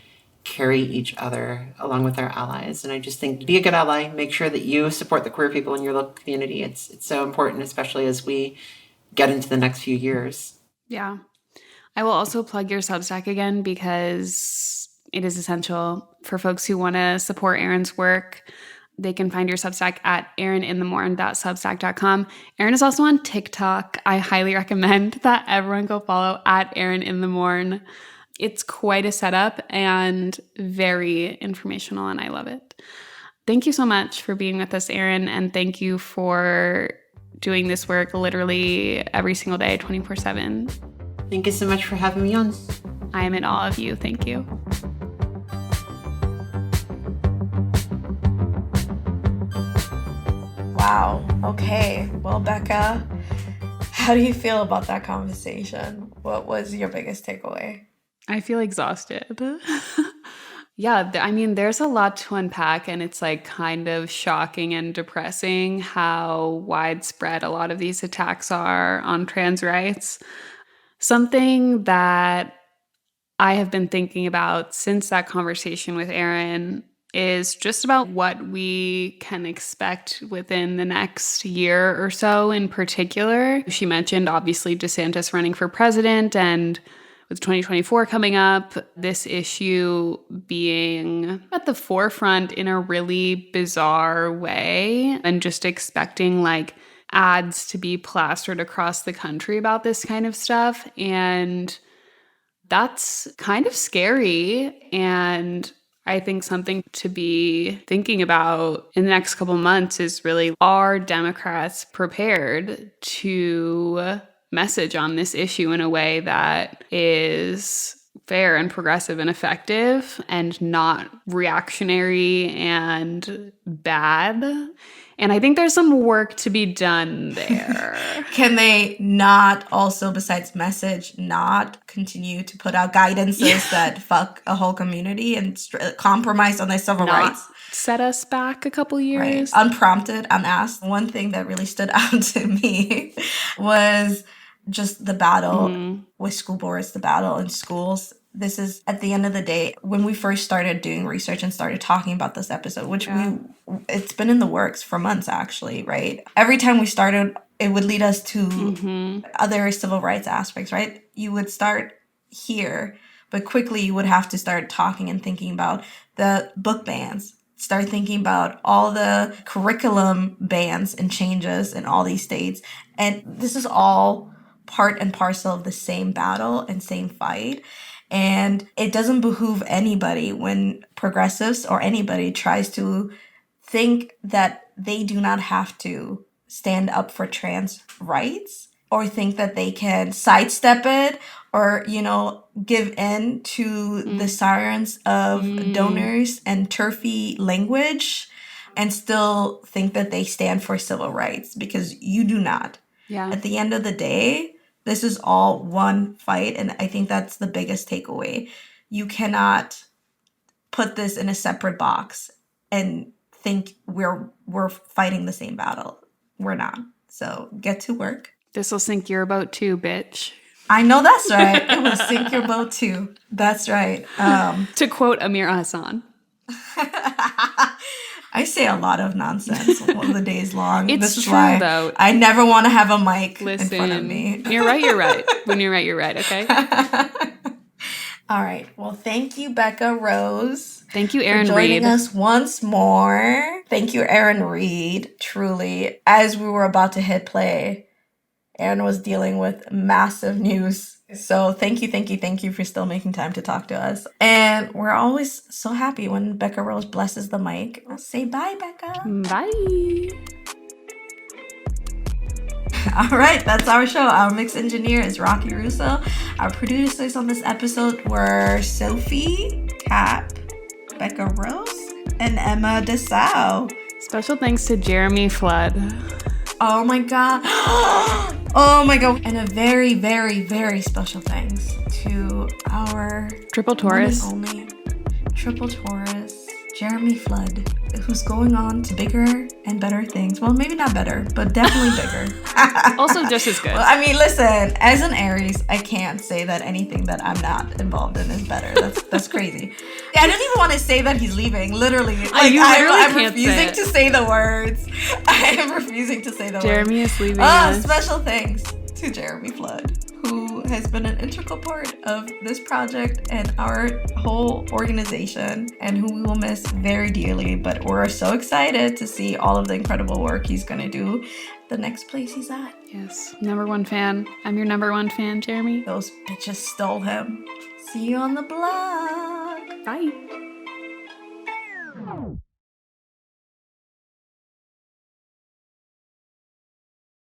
carry each other along with our allies. And I just think, be a good ally. Make sure that you support the queer people in your local community. It's so important, especially as we get into the next few years. Yeah. I will also plug your Substack again because it is essential for folks who want to support Erin's work. They can find your Substack at erininthemorn.substack.com. Erin is also on TikTok. I highly recommend that everyone go follow at @erininthemorn. It's quite a setup and very informational, and I love it. Thank you so much for being with us, Erin, and thank you for doing this work literally every single day, 24/7. Thank you so much for having me on. I am in awe of you. Thank you. Wow. Okay. Well, Becca, how do you feel about that conversation? What was your biggest takeaway? I feel exhausted. Yeah, I mean, there's a lot to unpack, and it's like kind of shocking and depressing how widespread a lot of these attacks are on trans rights. Something that I have been thinking about since that conversation with Erin is just about what we can expect within the next year or so in particular. She mentioned, obviously, DeSantis running for president, and with 2024 coming up, this issue being at the forefront in a really bizarre way, and just expecting like ads to be plastered across the country about this kind of stuff. And that's kind of scary. And I think something to be thinking about in the next couple months is really, are Democrats prepared to message on this issue in a way that is fair and progressive and effective and not reactionary and bad? And I think there's some work to be done there. Can they not also, besides message, not continue to put out guidances that fuck a whole community and compromise on their civil rights? Set us back a couple years. Right. Unprompted, unasked. One thing that really stood out to me was just the battle with school boards, the battle in schools. This is, at the end of the day, when we first started doing research and started talking about this episode, which it's been in the works for months, actually, right? Every time we started, it would lead us to other civil rights aspects, right? You would start here, but quickly you would have to start talking and thinking about the book bans, start thinking about all the curriculum bans and changes in all these states. And this is all part and parcel of the same battle and same fight. And it doesn't behoove anybody when progressives or anybody tries to think that they do not have to stand up for trans rights, or think that they can sidestep it, or, give in to the sirens of donors and turfy language and still think that they stand for civil rights, because you do not. Yeah. At the end of the day, this is all one fight, and I think that's the biggest takeaway. You cannot put this in a separate box and think we're fighting the same battle. We're not. So get to work. This will sink your boat too, bitch. I know that's right. It will sink your boat too. That's right. To quote Amira Hassan. I say a lot of nonsense all the days long. It's This is true, why though. I never want to have a mic Listen, in front of me. You're right, you're right. When you're right, you're right, okay? All right. Well, thank you, Becca Rose. Thank you, Erin for joining Reed. us once more. Thank you, Erin Reed. Truly, as we were about to hit play, Erin was dealing with massive news. So thank you for still making time to talk to us. And we're always so happy when Becca Rose blesses the mic. Say bye, Becca. Bye. All right, that's our show. Our mix engineer is Rocky Russo. Our producers on this episode were Sophie, Cap, Becca Rose, and Emma DeSau. Special thanks to Jeremy Flood. Oh my god. Oh my god. And a very, very, very special thanks to our Triple Taurus. one and only Triple Taurus, Jeremy Flood, who's going on to bigger and better things. Well, maybe not better, but definitely bigger. Also just as good. Well, I mean, listen, as an Aries, I can't say that anything that I'm not involved in is better. That's crazy. I don't even want to say that he's leaving. Literally. Like, You literally I'm can't refusing say it. to say the words. I am refusing to say the words. Jeremy is leaving us. Special thanks to Jeremy Flood, who has been an integral part of this project and our whole organization, and who we will miss very dearly. But we're so excited to see all of the incredible work he's going to do the next place he's at. Yes, number one fan. I'm your number one fan, Jeremy. Those bitches stole him. See you on the blog. Bye.